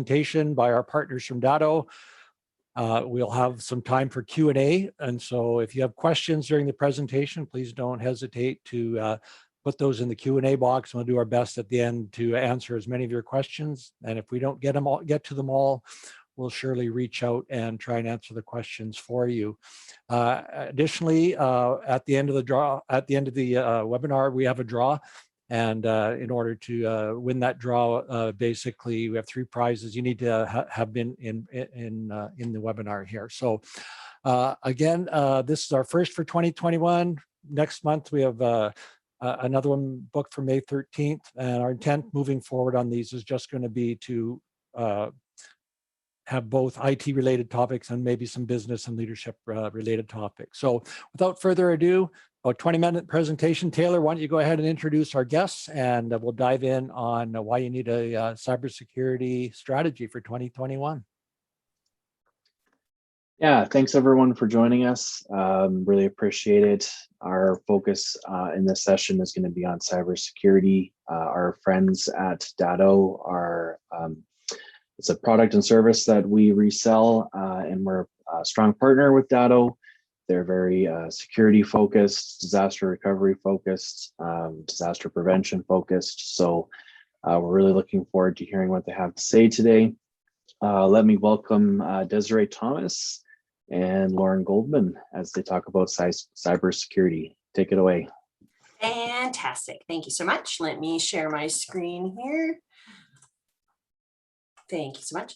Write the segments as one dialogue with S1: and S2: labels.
S1: presentation by our partners from Datto. We'll have some time for Q&A. And so if you have questions during the presentation, please don't hesitate to put those in the Q&A box. We'll do our best at the end to answer as many of your questions. And if we don't get to them all, we'll surely reach out and try and answer the questions for you. Additionally, at the end of the webinar, we have a draw. And in order to win that draw, basically, we have 3 prizes. You need to have been in the webinar here. So again, this is our first for 2021. Next month, we have another one booked for May 13th. And our intent moving forward on these is just going to be to have both IT-related topics and maybe some business and leadership related topics. So without further ado, a 20-minute presentation. Taylor, why don't you go ahead and introduce our guests, and we'll dive in on why you need a cybersecurity strategy for 2021.
S2: Yeah, thanks everyone for joining us. Really appreciate it. Our focus in this session is going to be on cybersecurity. Our friends at Datto are it's a product and service that we resell, and we're a strong partner with Datto. They're very security focused, disaster recovery focused, disaster prevention focused. So we're really looking forward to hearing what they have to say today. Let me welcome Desiree Thomas and Lauren Goldman as they talk about cybersecurity. Take it away.
S3: Fantastic. Thank you so much. Let me share my screen here. Thank you so much.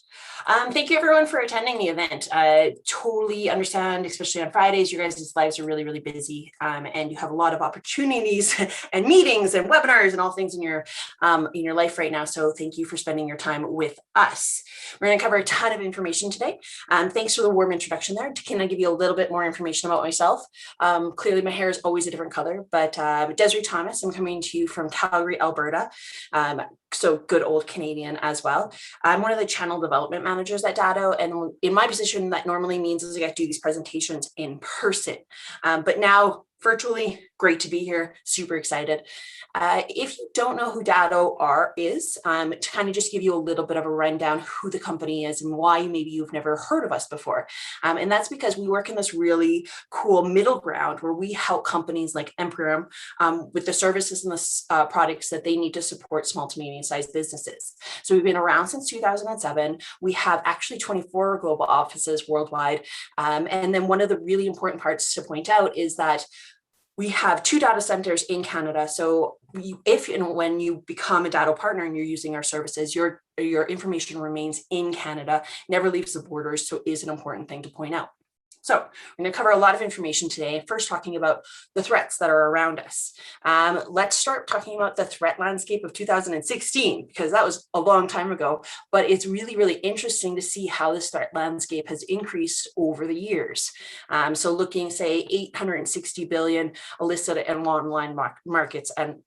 S3: Thank you everyone for attending the event. I totally understand, especially on Fridays, you guys' lives are really, really busy, and you have a lot of opportunities and meetings and webinars and all things in your life right now. So thank you for spending your time with us. We're going to cover a ton of information today. Thanks for the warm introduction there. Can I give you a little bit more information about myself? Clearly my hair is always a different color, but Desiree Thomas, I'm coming to you from Calgary, Alberta. So good old Canadian as well. I'm one of the channel development managers at Datto, and in my position, that normally means is I get to do these presentations in person. But now virtually, great to be here, super excited. If you don't know who Datto is, to kind of just give you a little bit of a rundown who the company is and why maybe you've never heard of us before. And that's because we work in this really cool middle ground where we help companies like Empyrean with the services and the products that they need to support small to medium-sized businesses. So we've been around since 2007. We have actually 24 global offices worldwide. And then one of the really important parts to point out is that we have 2 data centers in Canada. So if and when you become a Datto partner and you're using our services, your information remains in Canada, never leaves the borders. So it is an important thing to point out. So we're going to cover a lot of information today. First, talking about the threats that are around us. Let's start talking about the threat landscape of 2016, because that was a long time ago, but it's really, really interesting to see how this threat landscape has increased over the years. So looking, say, 860 billion illicit and online markets and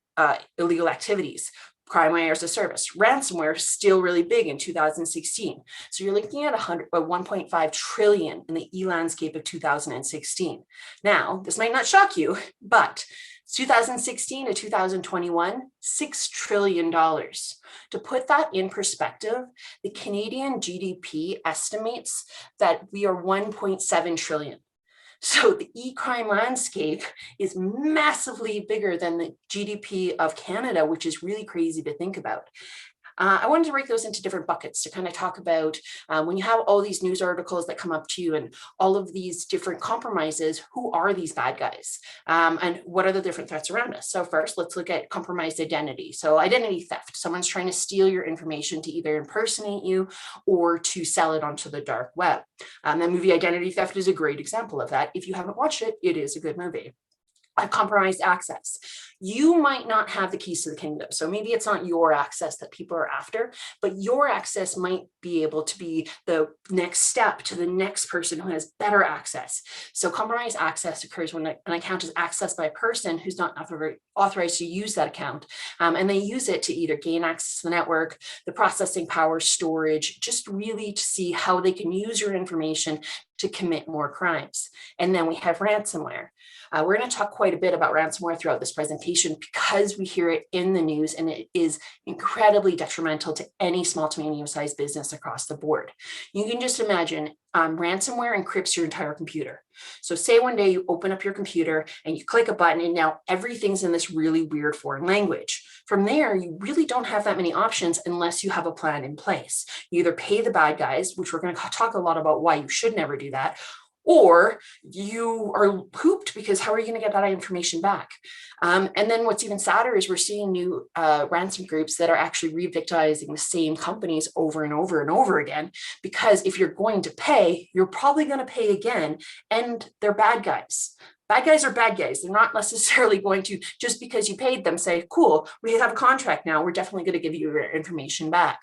S3: illegal activities. Crime as a service. Ransomware is still really big in 2016. So you're looking at 1.5 trillion in the e-landscape of 2016. Now, this might not shock you, but 2016 to 2021, $6 trillion. To put that in perspective, the Canadian GDP estimates that we are 1.7 trillion. So the e-crime landscape is massively bigger than the GDP of Canada, which is really crazy to think about. I wanted to break those into different buckets to kind of talk about when you have all these news articles that come up to you and all of these different compromises, who are these bad guys? And what are the different threats around us? So first, let's look at compromised identity. So identity theft, someone's trying to steal your information to either impersonate you or to sell it onto the dark web. The movie Identity Theft is a great example of that. If you haven't watched it, it is a good movie. Compromised access. You might not have the keys to the kingdom. So maybe it's not your access that people are after, but your access might be able to be the next step to the next person who has better access. So compromised access occurs when an account is accessed by a person who's not authorized to use that account. And they use it to either gain access to the network, the processing power, storage, just really to see how they can use your information to commit more crimes. And then we have ransomware. We're going to talk quite a bit about ransomware throughout this presentation. presentation because we hear it in the news, and it is incredibly detrimental to any small to medium-sized business across the board. You can just imagine ransomware encrypts your entire computer. So say one day you open up your computer and you click a button and now everything's in this really weird foreign language. From there, you really don't have that many options unless you have a plan in place. You either pay the bad guys, which we're going to talk a lot about why you should never do that, or you are pooped because how are you going to get that information back? And then what's even sadder is we're seeing new ransom groups that are actually re-victimizing the same companies over and over and over again, because if you're going to pay, you're probably going to pay again, and they're bad guys. Bad guys are bad guys. They're not necessarily going to, just because you paid them, say, cool, we have a contract now, we're definitely going to give you your information back.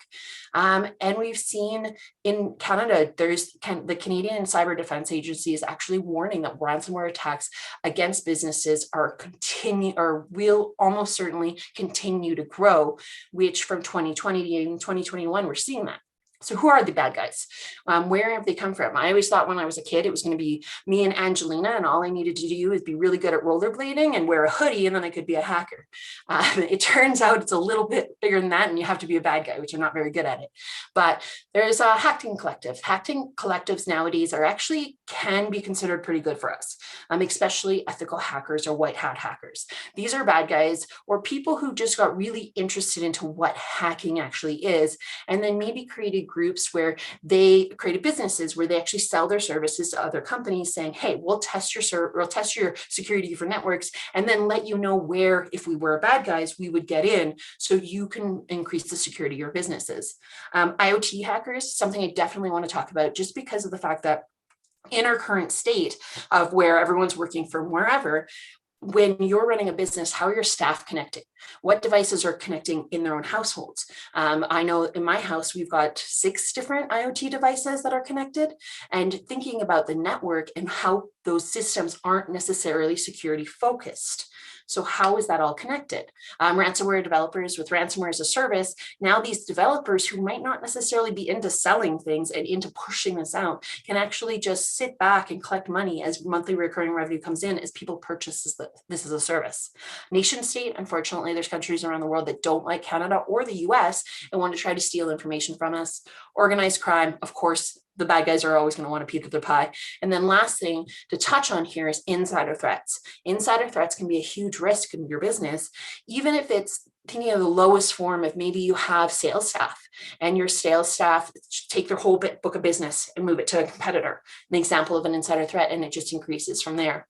S3: And we've seen in Canada, there's the Canadian Cyber Defense Agency is actually warning that ransomware attacks against businesses will almost certainly continue to grow, which from 2020 to 2021, we're seeing that. So who are the bad guys? Where have they come from? I always thought when I was a kid, it was going to be me and Angelina, and all I needed to do is be really good at rollerblading and wear a hoodie, and then I could be a hacker. It turns out it's a little bit bigger than that, and you have to be a bad guy, which I'm not very good at it. But there's a hacking collective. Hacking collectives nowadays can be considered pretty good for us, especially ethical hackers or white hat hackers. These are bad guys or people who just got really interested into what hacking actually is, and then maybe created groups where they created businesses where they actually sell their services to other companies, saying, hey, we'll test your security for networks, and then let you know where, if we were bad guys, we would get in so you can increase the security of your businesses. IoT hackers, something I definitely want to talk about, just because of the fact that in our current state of where everyone's working from wherever, when you're running a business, how are your staff connecting? What devices are connecting in their own households? I know in my house, we've got 6 different IoT devices that are connected, and thinking about the network and how those systems aren't necessarily security focused. So how is that all connected? Ransomware developers with ransomware as a service, now these developers who might not necessarily be into selling things and into pushing this out can actually just sit back and collect money as monthly recurring revenue comes in as people purchase this as a service. Nation state, unfortunately, there's countries around the world that don't like Canada or the US and want to try to steal information from us. Organized crime, of course, the bad guys are always going to want a piece of their pie. And then last thing to touch on here is insider threats. Insider threats can be a huge risk in your business, even if it's thinking of the lowest form of maybe you have sales staff and your sales staff take their whole book of business and move it to a competitor. An example of an insider threat, and it just increases from there.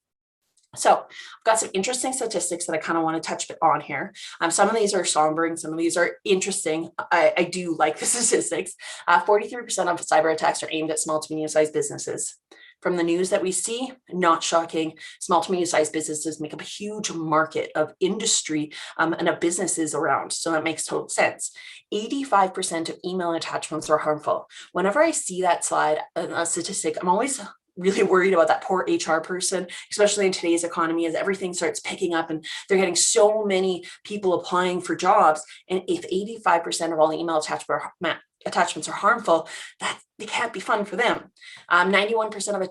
S3: So I've got some interesting statistics that I kind of want to touch on here. Some of these are sombering, some of these are interesting. I do like the statistics. 43% of cyber attacks are aimed at small to medium-sized businesses. From the news that we see, not shocking, small to medium-sized businesses make up a huge market of industry and of businesses around. So that makes total sense. 85% of email attachments are harmful. Whenever I see that slide, a statistic, I'm always really worried about that poor HR person, especially in today's economy, as everything starts picking up and they're getting so many people applying for jobs. And if 85% of all the email attachments are harmful, that they can't be fun for them. 91%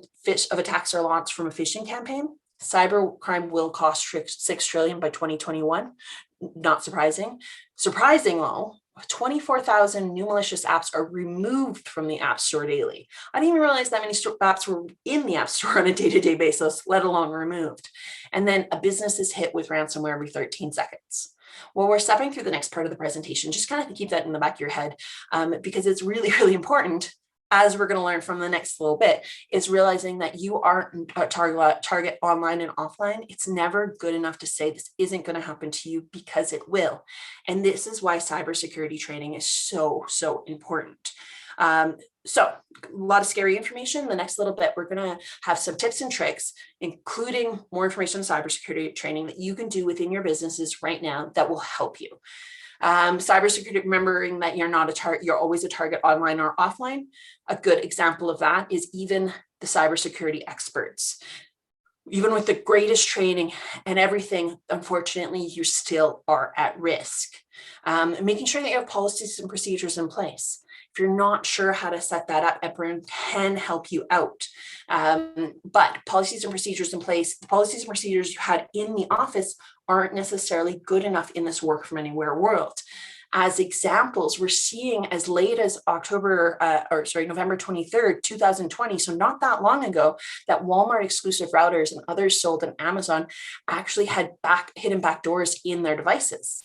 S3: of attacks are launched from a phishing campaign. Cybercrime will cost $6 trillion by 2021. Not surprising. Surprising though, 24,000 new malicious apps are removed from the App Store daily. I didn't even realize that many apps were in the App Store on a day-to-day basis, let alone removed. And then a business is hit with ransomware every 13 seconds. Well, we're stepping through the next part of the presentation. Just kind of keep that in the back of your head because it's really, really important, as we're going to learn from the next little bit, is realizing that you aren't a target online and offline. It's never good enough to say this isn't going to happen to you, because it will. And this is why cybersecurity training is so, so important. So a lot of scary information. The next little bit, we're going to have some tips and tricks, including more information on cybersecurity training that you can do within your businesses right now that will help you. Cybersecurity, remembering that you're not a target, you're always a target online or offline. A good example of that is even the cybersecurity experts. Even with the greatest training and everything, unfortunately, you still are at risk. Making sure that you have policies and procedures in place. If you're not sure how to set that up, everyone can help you out. But policies and procedures in place, the policies and procedures you had in the office aren't necessarily good enough in this work from anywhere world. As examples, we're seeing as late as November 23rd, 2020, so not that long ago, that Walmart exclusive routers and others sold on Amazon actually had hidden backdoors in their devices.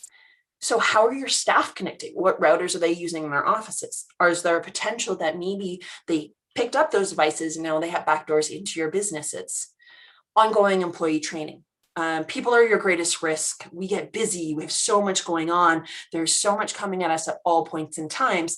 S3: So how are your staff connecting? What routers are they using in their offices? Or is there a potential that maybe they picked up those devices and now they have backdoors into your businesses? Ongoing employee training. People are your greatest risk. We get busy. We have so much going on. There's so much coming at us at all points in times.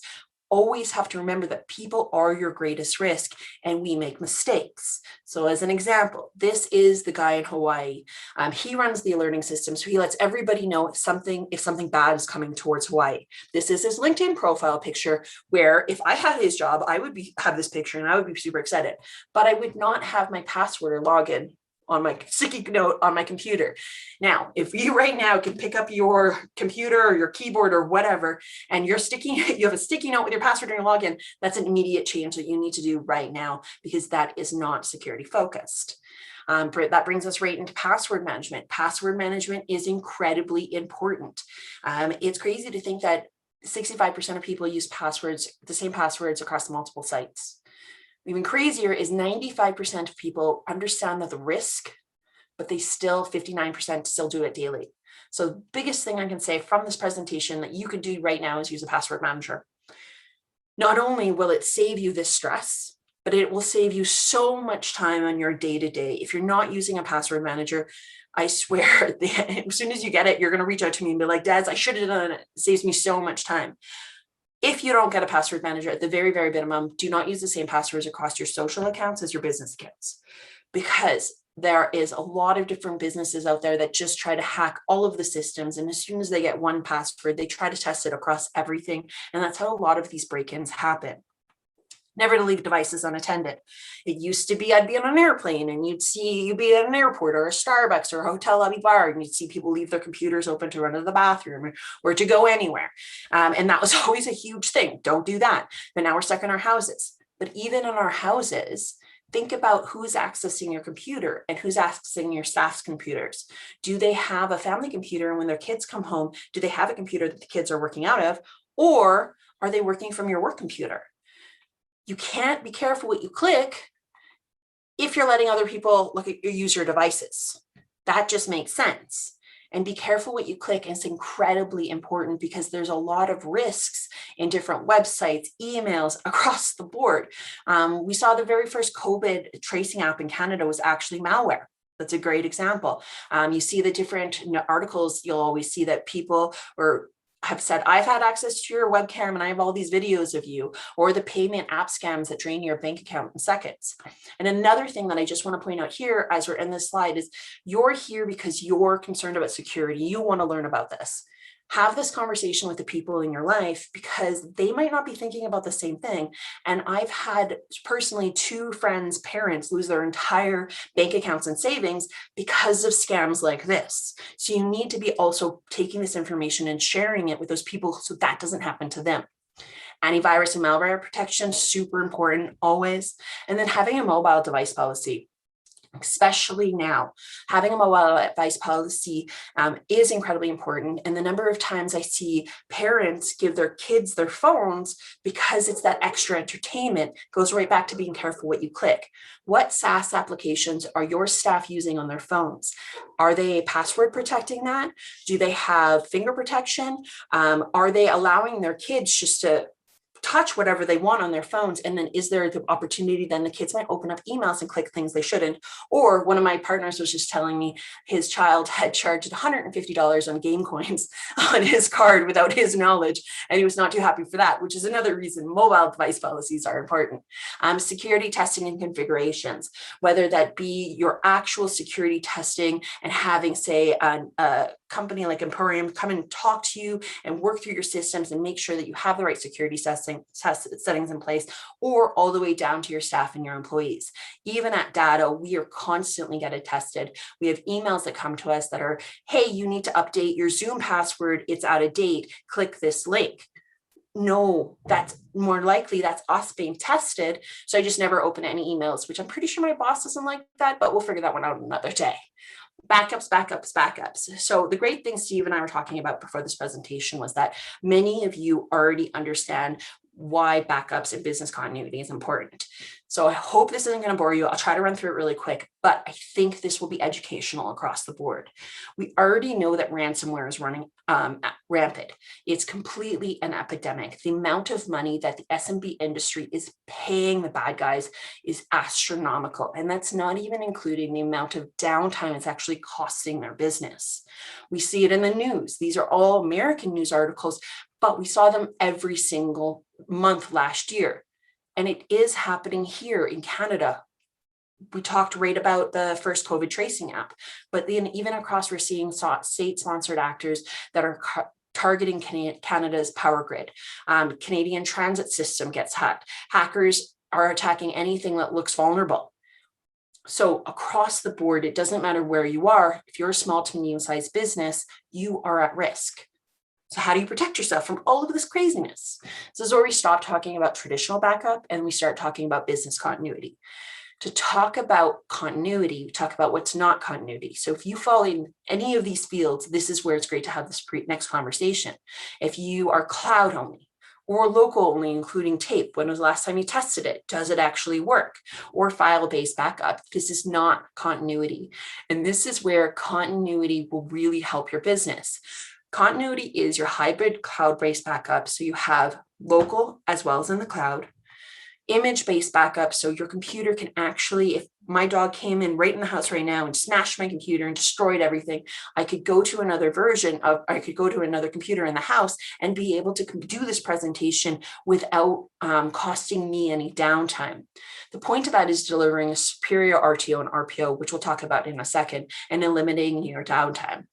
S3: Always have to remember that people are your greatest risk and we make mistakes. So as an example, this is the guy in Hawaii. He runs the alerting system. So he lets everybody know if something bad is coming towards Hawaii. This is his LinkedIn profile picture, where if I had his job, I would have this picture and I would be super excited, but I would not have my password or login on my sticky note on my computer. Now, if you right now can pick up your computer or your keyboard or whatever, and you have a sticky note with your password and your login, that's an immediate change that you need to do right now, because that is not security focused. That brings us right into password management. Password management is incredibly important. It's crazy to think that 65% of people use the same passwords across multiple sites. Even crazier is 95% of people understand the risk, but 59% still do it daily. So the biggest thing I can say from this presentation that you can do right now is use a password manager. Not only will it save you this stress, but it will save you so much time on your day-to-day. If you're not using a password manager, I swear, as soon as you get it, you're going to reach out to me and be like, Des, I should have done it. It saves me so much time. If you don't get a password manager, at the very, very minimum, do not use the same passwords across your social accounts as your business accounts, because there is a lot of different businesses out there that just try to hack all of the systems. And as soon as they get one password, they try to test it across everything. And that's how a lot of these break-ins happen. Never to leave devices unattended. It used to be I'd be on an airplane and you'd be at an airport or a Starbucks or a hotel lobby bar, and you'd see people leave their computers open to run to the bathroom or to go anywhere. And that was always a huge thing. Don't do that. But now we're stuck in our houses. But even in our houses, think about who's accessing your computer and who's accessing your staff's computers. Do they have a family computer? And when their kids come home, do they have a computer that the kids are working out of? Or are they working from your work computer? You can't be careful what you click if you're letting other people use your devices. That just makes sense. And be careful what you click. It's incredibly important, because there's a lot of risks in different websites, emails across the board. We saw the very first COVID tracing app in Canada was actually malware. That's a great example. You see the different articles, you'll always see that people have said, I've had access to your webcam and I have all these videos of you, or the payment app scams that drain your bank account in seconds. And another thing that I just want to point out here as we're in this slide is you're here because you're concerned about security. You want to learn about this. Have this conversation with the people in your life, because they might not be thinking about the same thing. And I've had personally 2 friends' parents lose their entire bank accounts and savings because of scams like this. So you need to be also taking this information and sharing it with those people so that doesn't happen to them. Antivirus and malware protection, super important always. And then having a mobile device policy. Especially now, having a mobile device policy is incredibly important. And the number of times I see parents give their kids their phones because it's that extra entertainment goes right back to being careful what you click. What SaaS applications are your staff using on their phones? Are they password protecting that? Do they have finger protection? Are they allowing their kids just to touch whatever they want on their phones? And then is there the opportunity then the kids might open up emails and click things they shouldn't? Or one of my partners was just telling me his child had charged $150 on game coins on his card without his knowledge, and he was not too happy for that, which is another reason mobile device policies are important. Security testing and configurations, whether that be your actual security testing and having, say, a company like Emporium come and talk to you and work through your systems and make sure that you have the right security settings in place, or all the way down to your staff and your employees. Even at Data, we are constantly getting tested. We have emails that come to us that are, hey, you need to update your Zoom password. It's out of date. Click this link. no, that's more likely that's us being tested. So I just never open any emails, which I'm pretty sure my boss doesn't like that, but we'll figure that one out another day. Backups, backups, backups. So the great thing Steve and I were talking about before this presentation was that many of you already understand why backups and business continuity is important. So I hope this isn't going to bore you. I'll try to run through it really quick, but I think this will be educational across the board. We already know that ransomware is running rampant. It's completely an epidemic. The amount of money that the SMB industry is paying the bad guys is astronomical. And that's not even including the amount of downtime it's actually costing their business. We see it in the news. These are all American news articles, but we saw them every single month last year. And it is happening here in Canada. We talked right about the first COVID tracing app, but then even across, we're seeing state-sponsored actors that are targeting Canada's power grid. Canadian transit system gets hacked. Hackers are attacking anything that looks vulnerable. So across the board, it doesn't matter where you are. If you're a small to medium-sized business, you are at risk. So how do you protect yourself from all of this craziness? This is where we stop talking about traditional backup and we start talking about business continuity. To talk about continuity, we talk about what's not continuity. So if you fall in any of these fields, this is where it's great to have this next conversation. If you are cloud only or local only, including tape, when was the last time you tested it? Does it actually work? Or file-based backup? This is not continuity. And this is where continuity will really help your business. Continuity is your hybrid cloud-based backup. So you have local as well as in the cloud. Image-based backup, so your computer can actually, if my dog came in right in the house right now and smashed my computer and destroyed everything, I could go to another computer in the house and be able to do this presentation without costing me any downtime. The point of that is delivering a superior RTO and RPO, which we'll talk about in a second, and eliminating your downtime.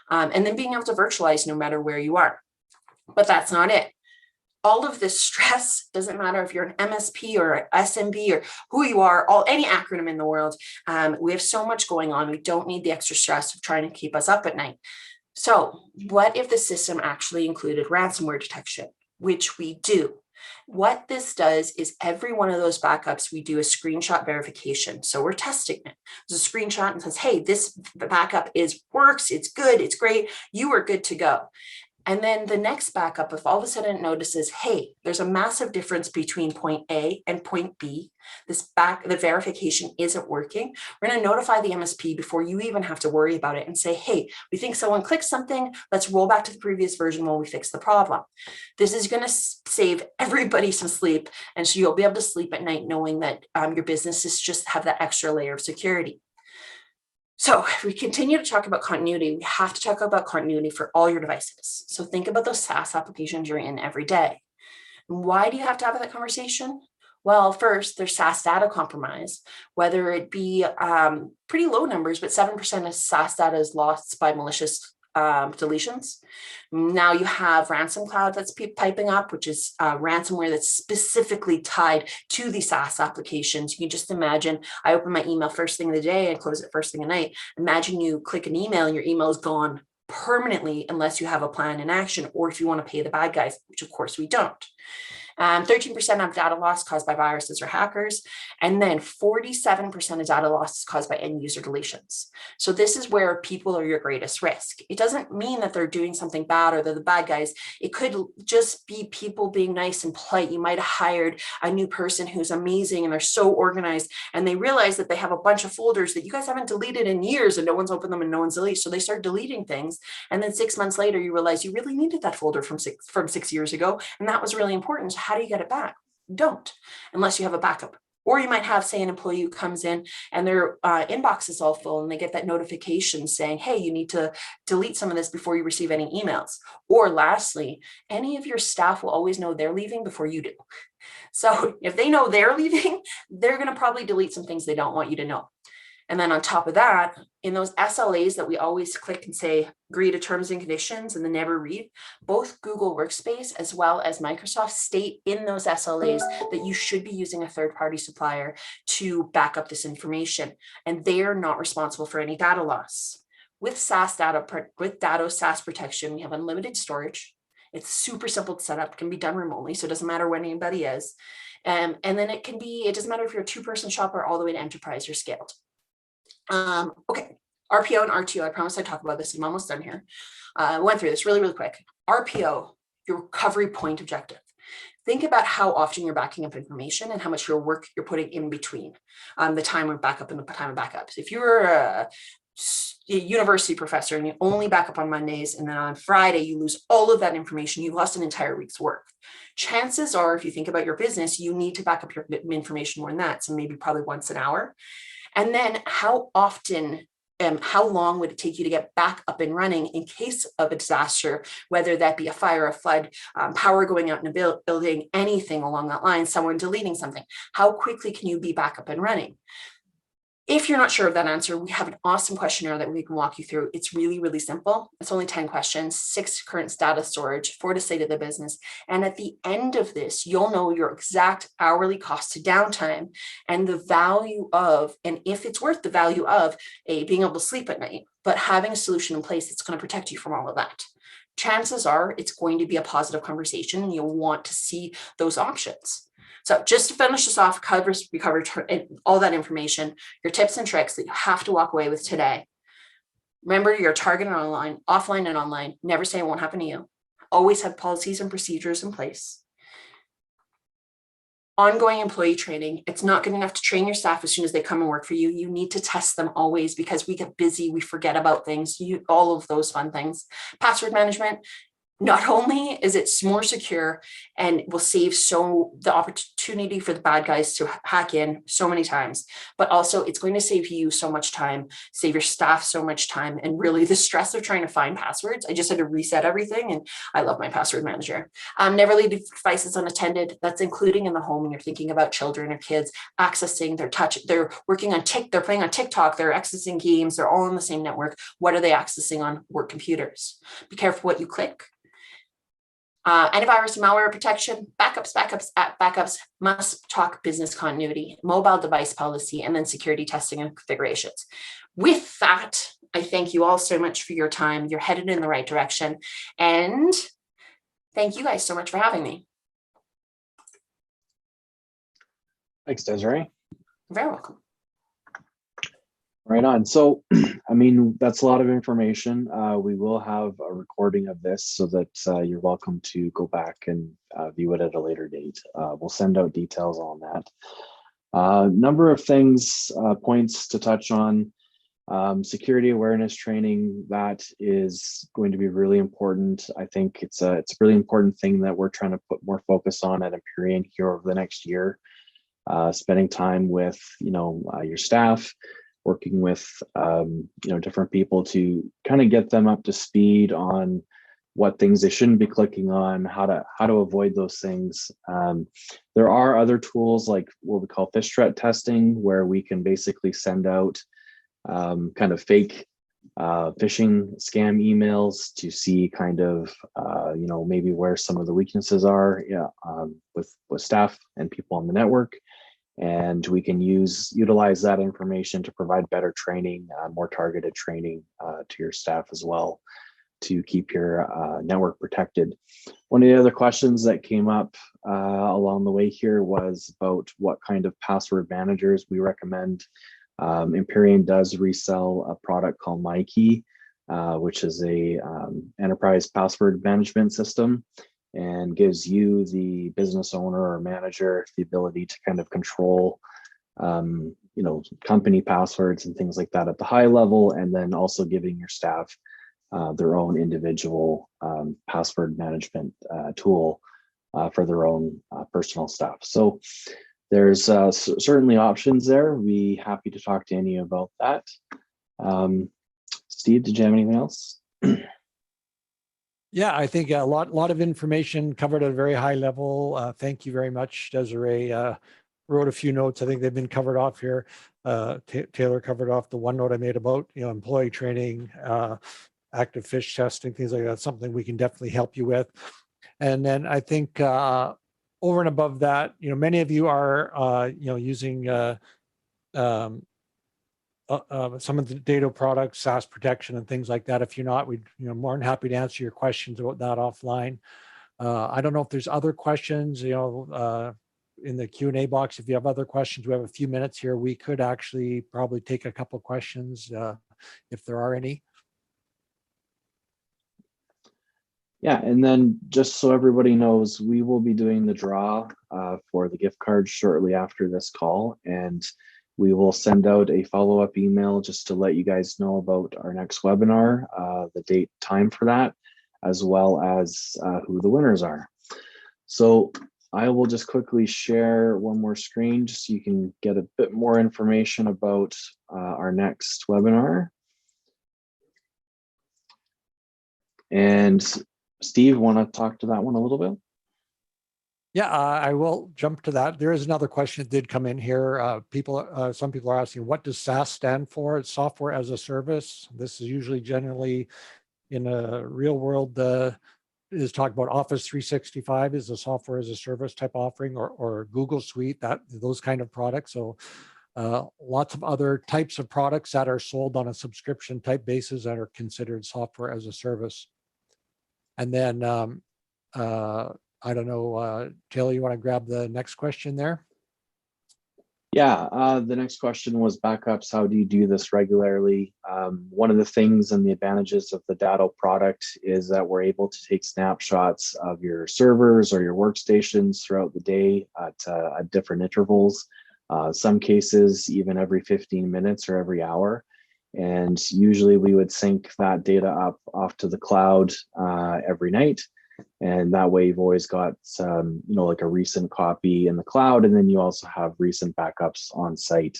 S3: And then being able to virtualize no matter where you are. But that's not it. All of this stress, doesn't matter if you're an MSP or an SMB or who you are, any acronym in the world, we have so much going on. We don't need the extra stress of trying to keep us up at night. So what if the system actually included ransomware detection, which we do? What this does is every one of those backups, we do a screenshot verification. So we're testing it. There's a screenshot and says, hey, this backup works, it's good, it's great, you are good to go. And then the next backup, if all of a sudden it notices, hey, there's a massive difference between point A and point B, the verification isn't working, we're going to notify the MSP before you even have to worry about it and say, hey, we think someone clicked something, let's roll back to the previous version while we fix the problem. This is going to save everybody some sleep, and so you'll be able to sleep at night knowing that your businesses just have that extra layer of security. So if we continue to talk about continuity, we have to talk about continuity for all your devices. So think about those SaaS applications you're in every day. Why do you have to have that conversation? Well, first, there's SaaS data compromise, whether it be pretty low numbers, but 7% of SaaS data is lost by malicious deletions. Now you have ransom cloud that's piping up, which is ransomware that's specifically tied to the SaaS applications. You can just imagine, I open my email first thing of the day and close it first thing at night. Imagine you click an email and your email is gone permanently unless you have a plan in action, or if you want to pay the bad guys, which of course we don't. 13% of data loss caused by viruses or hackers, and then 47% of data loss is caused by end user deletions. So this is where people are your greatest risk. It doesn't mean that they're doing something bad or they're the bad guys. It could just be people being nice and polite. You might have hired a new person who's amazing and they're so organized, and they realize that they have a bunch of folders that you guys haven't deleted in years and no one's opened them and no one's deleted. So they start deleting things. And then 6 months later, you realize you really needed that folder from six years ago. And that was really important. So how do you get it back? You don't, unless you have a backup. Or you might have, say, an employee who comes in and their inbox is all full and they get that notification saying, hey, you need to delete some of this before you receive any emails. Or lastly, any of your staff will always know they're leaving before you do. So if they know they're leaving, they're going to probably delete some things they don't want you to know. And then on top of that, in those SLAs that we always click and say, agree to terms and conditions and then never read, both Google Workspace as well as Microsoft state in those SLAs that you should be using a third-party supplier to back up this information. And they are not responsible for any data loss. With SaaS protection, we have unlimited storage. It's super simple to set up, can be done remotely, so it doesn't matter when anybody is. And then it doesn't matter if you're a 2-person shop or all the way to enterprise or scaled. Okay, RPO and RTO, I promise I talk about this, I'm almost done here. I went through this really, really quick. RPO, your recovery point objective. Think about how often you're backing up information and how much your work you're putting in between the time of backup and the time of backups. If you're a university professor and you only back up on Mondays and then on Friday you lose all of that information, you've lost an entire week's work. Chances are, if you think about your business, you need to back up your information more than that. So maybe probably once an hour. And then how often, how long would it take you to get back up and running in case of a disaster, whether that be a fire, a flood, power going out in a building, anything along that line, someone deleting something? How quickly can you be back up and running? If you're not sure of that answer, we have an awesome questionnaire that we can walk you through. It's really, really simple. It's only 10 questions, 6 current data storage, 4 to state of the business. And at the end of this, you'll know your exact hourly cost to downtime and the value of, and if it's worth the value of being able to sleep at night, but having a solution in place that's going to protect you from all of that. Chances are it's going to be a positive conversation and you'll want to see those options. So just to finish this off, we covered all that information, your tips and tricks that you have to walk away with today. Remember, you're targeted online, offline and online. Never say it won't happen to you. Always have policies and procedures in place. Ongoing employee training. It's not good enough to train your staff as soon as they come and work for you. You need to test them always because we get busy, we forget about things, all of those fun things. Password management. Not only is it more secure and will save the opportunity for the bad guys to hack in so many times, but also it's going to save you so much time, save your staff so much time, and really the stress of trying to find passwords. I just had to reset everything, and I love my password manager. Never leave devices unattended. That's including in the home when you're thinking about children or kids accessing they're working on they're playing on TikTok, they're accessing games, they're all on the same network. What are they accessing on work computers? Be careful what you click. Antivirus and malware protection, backups must talk business continuity, mobile device policy, and then security testing and configurations. With that, I thank you all so much for your time. You're headed in the right direction. And thank you guys so much for having me.
S2: Thanks, Desiree.
S3: You're very welcome.
S2: Right on. So, I mean, that's a lot of information. We will have a recording of this so that you're welcome to go back and view it at a later date. We'll send out details on that. Number of things, points to touch on. Security awareness training, that is going to be really important. I think it's a really important thing that we're trying to put more focus on at Empyrean here over the next year. Spending time with, your staff, working with different people to kind of get them up to speed on what things they shouldn't be clicking on, how to avoid those things. There are other tools like what we call phish threat testing, where we can basically send out kind of fake phishing scam emails to see kind of maybe where some of the weaknesses are with staff and people on the network. And we can utilize that information to provide better training, more targeted training to your staff as well, to keep your network protected. One of the other questions that came up along the way here was about what kind of password managers we recommend. Empyrean does resell a product called MyKey, which is a enterprise password management system, and gives you, the business owner or manager, the ability to kind of control company passwords and things like that at the high level, and then also giving your staff their own individual password management tool for their own personal stuff. So there's certainly options there. We'd be happy to talk to any about that. Steve, did you have anything else?
S1: Yeah, I think a lot of information covered at a very high level. Thank you very much, Desiree. Wrote a few notes. I think they've been covered off here. Taylor covered off the one note I made about employee training, active phish testing, things like that. Something we can definitely help you with. And then I think over and above that, many of you are using some of the data products, SaaS protection and things like that. If you're not, we'd more than happy to answer your questions about that offline. I don't know if there's other questions, in the Q&A box. If you have other questions, we have a few minutes here. We could actually probably take a couple questions if there are any.
S2: Yeah, and then just so everybody knows, we will be doing the draw for the gift card shortly after this call, and we will send out a follow-up email just to let you guys know about our next webinar, the date, time for that, as well as who the winners are. So I will just quickly share one more screen just so you can get a bit more information about our next webinar. And Steve, want to talk to that one a little bit?
S1: Yeah, I will jump to that. There is another question that did come in here. Some people are asking, what does SaaS stand for? It's software as a service. This is usually generally in a real world is talk about Office 365 is a software as a service type offering, or Google Suite, those kind of products. So lots of other types of products that are sold on a subscription type basis that are considered software as a service. And then I don't know, Taylor, you want to grab the next question there?
S2: Yeah, the next question was backups. How do you do this regularly? One of the things and the advantages of the Datto product is that we're able to take snapshots of your servers or your workstations throughout the day at different intervals. Some cases, even every 15 minutes or every hour. And usually we would sync that data up off to the cloud every night. And that way you've always got like a recent copy in the cloud, and then you also have recent backups on site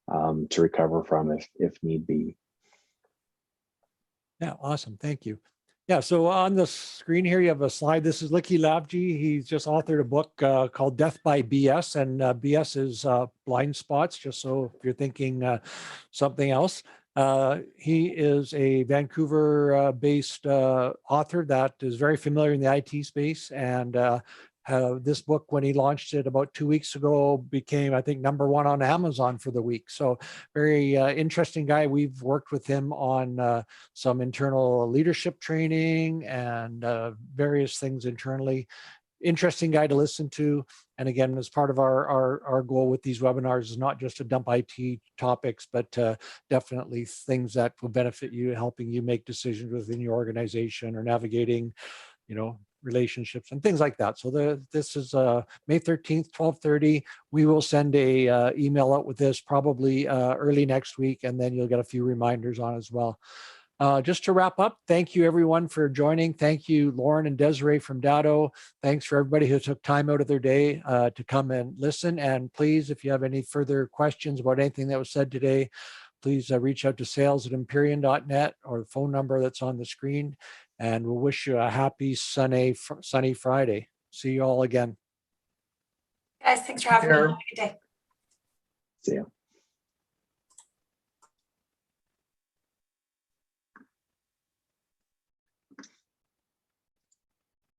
S2: to recover from if need be.
S1: Yeah, awesome. Thank you. Yeah, so on the screen here, you have a slide. This is Licky Labji. He's just authored a book called Death by BS, and BS is blind spots, just so if you're thinking something else. He is a Vancouver-based author that is very familiar in the IT space, and this book, when he launched it about 2 weeks ago, became, I think, #1 on Amazon for the week. So very interesting guy. We've worked with him on some internal leadership training and various things internally. Interesting guy to listen to. And again, as part of our goal with these webinars is not just to dump IT topics, but definitely things that will benefit you, helping you make decisions within your organization or navigating, relationships and things like that. So this is May 13th, 12:30. We will send a email out with this probably early next week, and then you'll get a few reminders on as well. Just to wrap up, thank you everyone for joining. Thank you, Lauren and Desiree from Datto. Thanks for everybody who took time out of their day to come and listen. And please, if you have any further questions about anything that was said today, please reach out to sales@empyrean.net or the phone number that's on the screen. And we'll wish you a happy, sunny Friday. See you all again.
S3: Guys, thanks for having me. Have a good day.
S2: See ya.